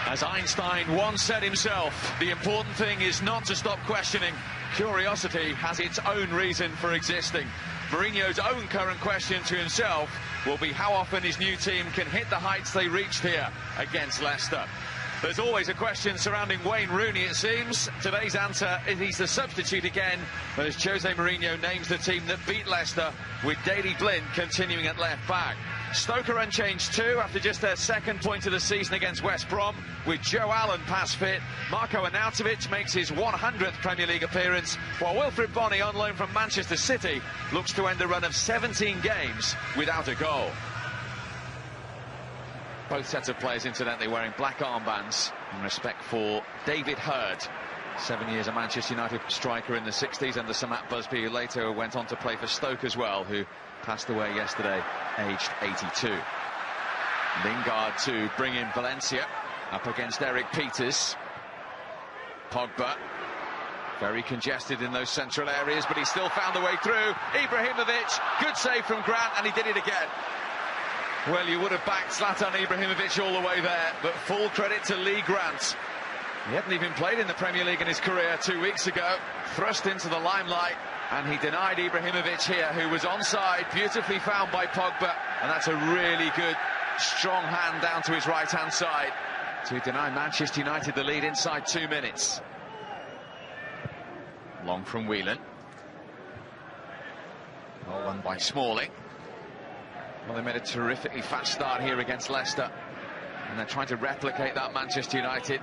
As Einstein once said himself, the important thing is not to stop questioning. Curiosity has its own reason for existing. Mourinho's own current question to himself will be how often his new team can hit the heights they reached here against Leicester. There's always a question surrounding Wayne Rooney, it seems. Today's answer is he's the substitute again, as Jose Mourinho names the team that beat Leicester, with Daley Blind continuing at left back. Stoke are unchanged too after just their second point of the season against West Brom, with Joe Allen pass fit. Marko Arnautovic makes his 100th Premier League appearance, while Wilfried Bony, on loan from Manchester City, looks to end a run of 17 games without a goal. Both sets of players, incidentally, wearing black armbands in respect for David Hurd, 7 years a Manchester United striker in the 60s, under Sir Matt Busby, who later went on to play for Stoke as well, who passed away yesterday, aged 82. Lingard to bring in Valencia, up against Eric Peters. Pogba, very congested in those central areas, but he still found a way through. Ibrahimovic, good save from Grant, and he did it again. Well, you would have backed Zlatan Ibrahimovic all the way there, but full credit to Lee Grant. He hadn't even played in the Premier League in his career 2 weeks ago, thrust into the limelight, and he denied Ibrahimovic here, who was onside, beautifully found by Pogba, and that's a really good, strong hand down to his right-hand side to deny Manchester United the lead inside 2 minutes. Long from Whelan. Well won by Smalling. Well, they made a terrifically fast start here against Leicester, and they're trying to replicate that Manchester United.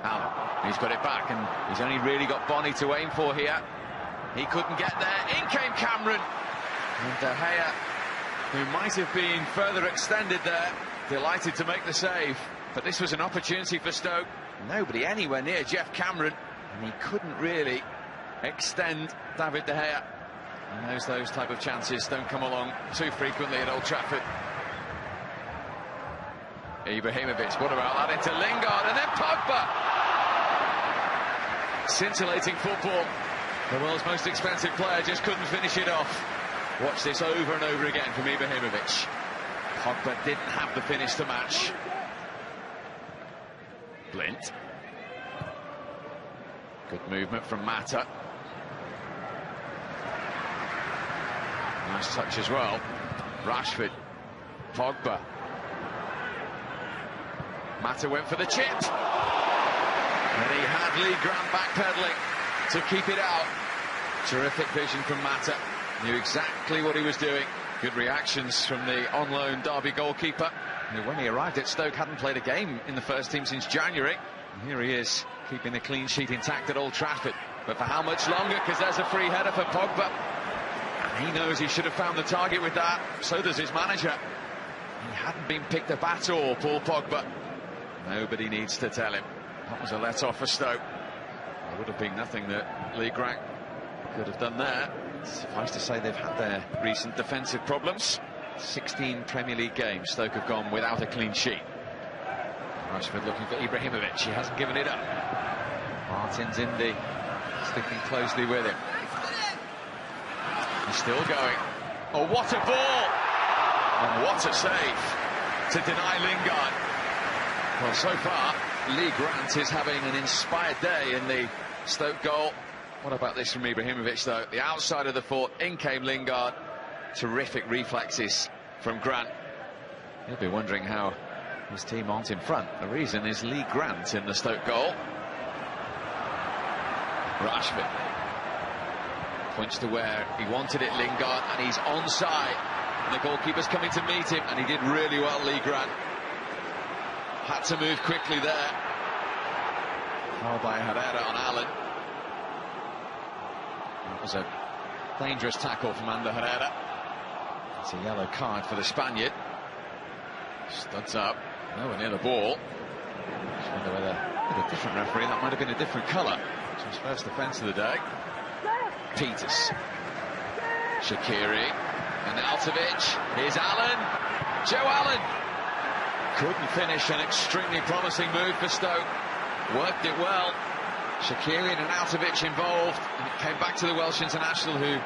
Allen, he's got it back, and he's only really got Bony to aim for here. He couldn't get there. In came Cameron. And De Gea, who might have been further extended there, delighted to make the save. But this was an opportunity for Stoke. Nobody anywhere near Jeff Cameron, and he couldn't really extend David De Gea. He knows those type of chances don't come along too frequently at Old Trafford. Ibrahimovic, what about that into Lingard, and then Pogba. Scintillating football. The world's most expensive player just couldn't finish it off. Watch this over and over again from Ibrahimovic. Pogba didn't have the finish to match. Blint. Good movement from Mata. Nice touch as well. Rashford. Pogba. Mata went for the chip. And he had Lee Grant backpedaling to keep it out. Terrific vision from Mata. Knew exactly what he was doing. Good reactions from the on-loan Derby goalkeeper, who, when he arrived at Stoke, hadn't played a game in the first team since January. And here he is, keeping the clean sheet intact at Old Trafford. But for how much longer? Because there's a free header for Pogba. And he knows he should have found the target with that. So does his manager. He hadn't been picked up at all, Paul Pogba. Nobody needs to tell him. That was a let-off for Stoke. There would have been nothing that Lee Grant could have done there. Suffice to say, they've had their recent defensive problems. 16 Premier League games Stoke have gone without a clean sheet. Rashford looking for Ibrahimovic. He hasn't given it up. Martin's Indy sticking closely with him. He's still going. Oh, what a ball! And what a save to deny Lingard. Well, so far, Lee Grant is having an inspired day in the Stoke goal. What about this from Ibrahimovic, though? The outside of the foot, in came Lingard. Terrific reflexes from Grant. He'll be wondering how his team aren't in front. The reason is Lee Grant in the Stoke goal. Rashford points to where he wanted it, Lingard, and he's onside. And the goalkeeper's coming to meet him, and he did really well, Lee Grant. Had to move quickly there. Foul by Herrera on Allen. That was a dangerous tackle from Ander Herrera. It's a yellow card for the Spaniard. Studs up, nowhere near the ball. Just wonder whether, with a different referee, that might have been a different colour. It's his first offence of the day. Peters. Shaqiri. Arnautovic. Here's Allen. Joe Allen. Couldn't finish. An extremely promising move for Stoke. Worked it well. Shaqiri and Arnautovic involved, and it came back to the Welsh international, who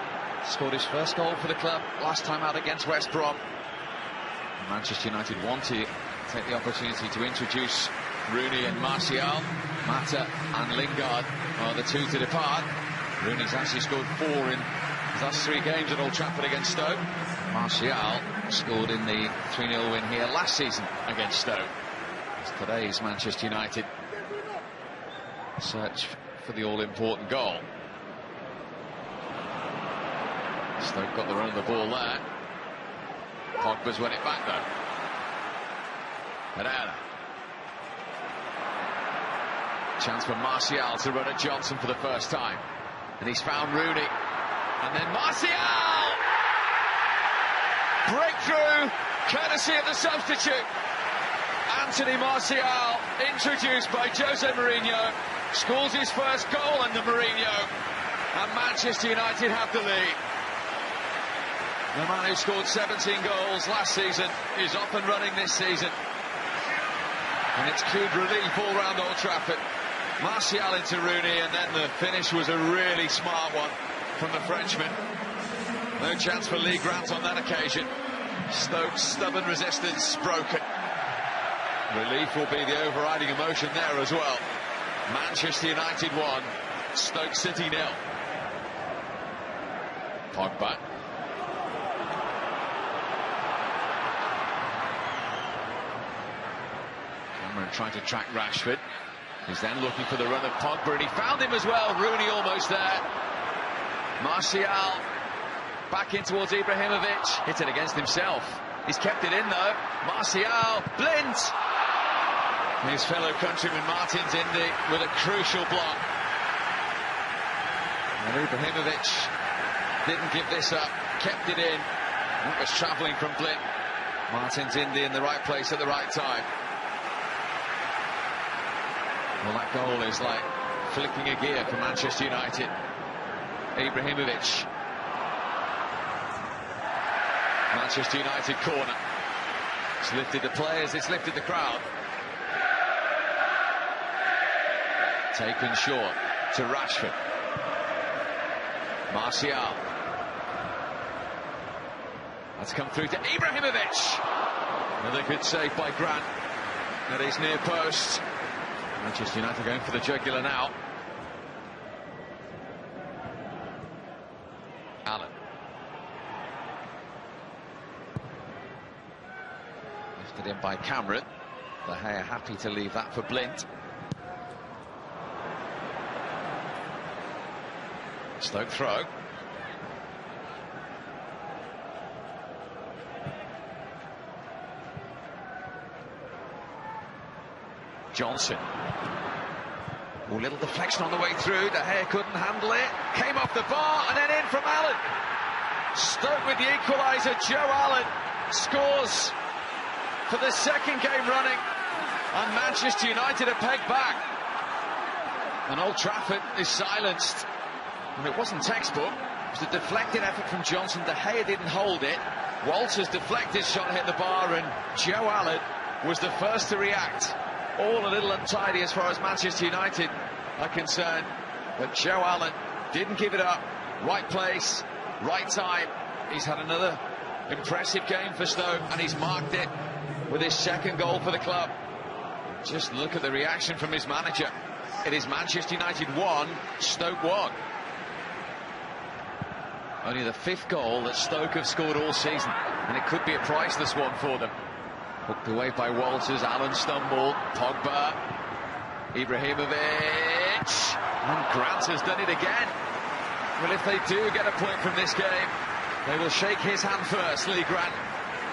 scored his first goal for the club last time out against West Brom. Manchester United want to take the opportunity to introduce Rooney and Martial. Mata and Lingard are the two to depart. Rooney's actually scored 4 in his last 3 games at Old Trafford against Stoke. Martial scored in the 3-0 win here last season against Stoke. It's today's Manchester United search for the all-important goal. Stoke got the run of the ball there. Pogba's won it back though. Herrera. Chance for Martial to run at Johnson for the first time. And he's found Rooney. And then Martial! Breakthrough, courtesy of the substitute. Anthony Martial, introduced by Jose Mourinho, scores his first goal under Mourinho. And Manchester United have the lead. The man who scored 17 goals last season is off and running this season. And it's good relief all round Old Trafford. Martial into Rooney, and then the finish was a really smart one from the Frenchman. No chance for Lee Grant on that occasion. Stoke's stubborn resistance broken. Relief will be the overriding emotion there as well. Manchester United 1, Stoke City 0. Pogba. Cameron trying to track Rashford. He's then looking for the run of Pogba, and he found him as well. Rooney almost there. Martial back in towards Ibrahimovic. Hit it against himself. He's kept it in though. Martial, Blind. His fellow countryman Martins Indy with a crucial block. And Ibrahimovic didn't give this up, kept it in. That was travelling from Blind. Martins Indy in the right place at the right time. Well, that goal is like flicking a gear for Manchester United. Ibrahimovic. Manchester United corner. It's lifted the players, it's lifted the crowd. Taken short to Rashford. Martial. That's come through to Ibrahimovic. Another good save by Grant at his near post. Manchester United going for the jugular now. Allen. Lifted in by Cameron. De Gea happy to leave that for Blint. Stoke throw. Johnson. Oh, little deflection on the way through. De Gea couldn't handle it. Came off the bar and then in from Allen. Stoke with the equaliser. Joe Allen scores for the second game running. And Manchester United are pegged back. And Old Trafford is silenced. And it wasn't textbook. It was a deflected effort from Johnson. De Gea didn't hold it. Walters deflected, shot hit the bar, and Joe Allen was the first to react. All a little untidy as far as Manchester United are concerned. But Joe Allen didn't give it up. Right place, right time. He's had another impressive game for Stoke, and he's marked it with his second goal for the club. Just look at the reaction from his manager. It is Manchester United 1, Stoke 1. Only the 5th goal that Stoke have scored all season, and it could be a priceless one for them. Hooked away by Walters, Allen stumbled, Pogba, Ibrahimovic, and Grant has done it again. Well, if they do get a point from this game, they will shake his hand first, Lee Grant.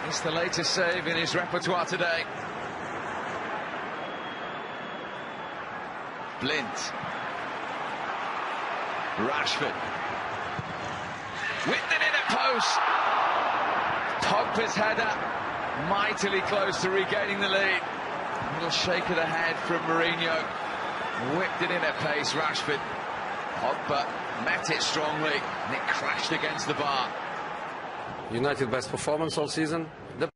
It's the latest save in his repertoire today. Blint. Rashford. Whipped it in at post. Pogba's header, mightily close to regaining the lead. A little shake of the head from Mourinho. Whipped it in at pace, Rashford. Pogba met it strongly, and it crashed against the bar. United best performance all season.